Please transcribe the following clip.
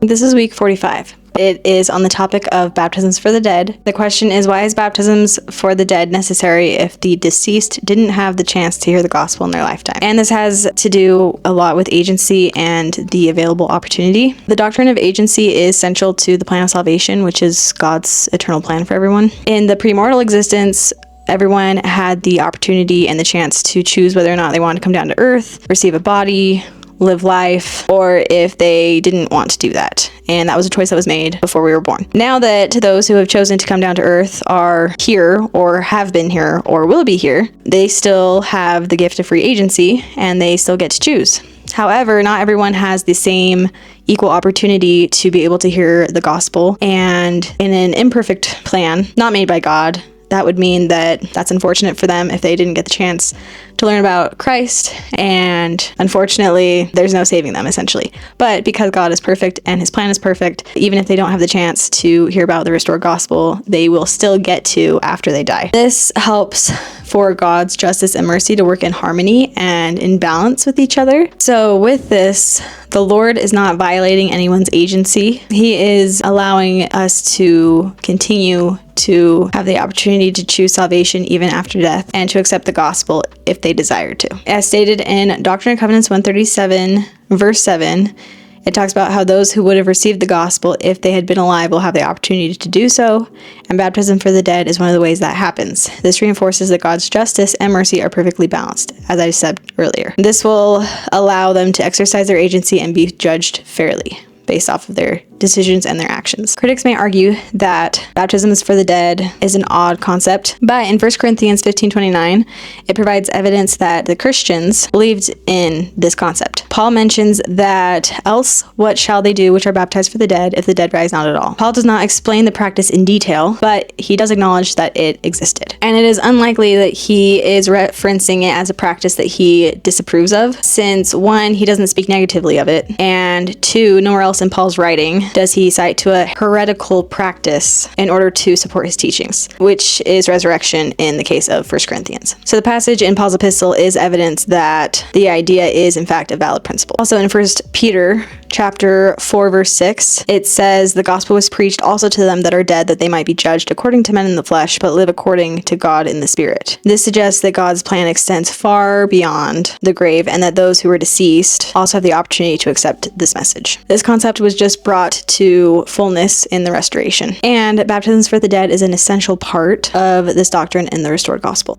This is week 45. It is on the topic of baptisms for the dead. The question is, why is baptisms for the dead necessary if the deceased didn't have the chance to hear the gospel in their lifetime? And this has to do a lot with agency and the available opportunity. The doctrine of agency is central to the plan of salvation, which is God's eternal plan for everyone. In the premortal existence, everyone had the opportunity and the chance to choose whether or not they wanted to come down to earth, receive a body, live life, or if they didn't want to do that. And that was a choice that was made before we were born. Now that those who have chosen to come down to earth are here, or have been here, or will be here, they still have the gift of free agency, and they still get to choose. However, not everyone has the same equal opportunity to be able to hear the gospel, and in an imperfect plan, not made by God, that would mean that that's unfortunate for them if they didn't get the chance to learn about Christ, and unfortunately, there's no saving them, essentially. But because God is perfect and his plan is perfect, even if they don't have the chance to hear about the restored gospel, they will still get to after they die. This helps for God's justice and mercy to work in harmony and in balance with each other. So with this, the Lord is not violating anyone's agency. He is allowing us to continue to have the opportunity to choose salvation even after death, and to accept the gospel if they desire to. As stated in Doctrine and Covenants 137, verse 7, it talks about how those who would have received the gospel if they had been alive will have the opportunity to do so, and baptism for the dead is one of the ways that happens. This reinforces that God's justice and mercy are perfectly balanced, as I said earlier. This will allow them to exercise their agency and be judged fairly based off of their decisions and their actions. Critics may argue that baptisms for the dead is an odd concept, but in 1 Corinthians 15:29, it provides evidence that the Christians believed in this concept. Paul mentions that, else what shall they do which are baptized for the dead if the dead rise not at all? Paul does not explain the practice in detail, but he does acknowledge that it existed. And it is unlikely that he is referencing it as a practice that he disapproves of, since one, he doesn't speak negatively of it, and two, nowhere else in Paul's writing does he cite to a heretical practice in order to support his teachings, which is resurrection in the case of 1 Corinthians. So the passage in Paul's epistle is evidence that the idea is in fact a valid principle. Also in 1 Peter chapter 4 verse 6, it says, the gospel was preached also to them that are dead, that they might be judged according to men in the flesh, but live according to God in the spirit. This suggests that God's plan extends far beyond the grave, and that those who are deceased also have the opportunity to accept this message. This concept was just brought to fullness in the restoration, and baptisms for the dead is an essential part of this doctrine in the restored gospel.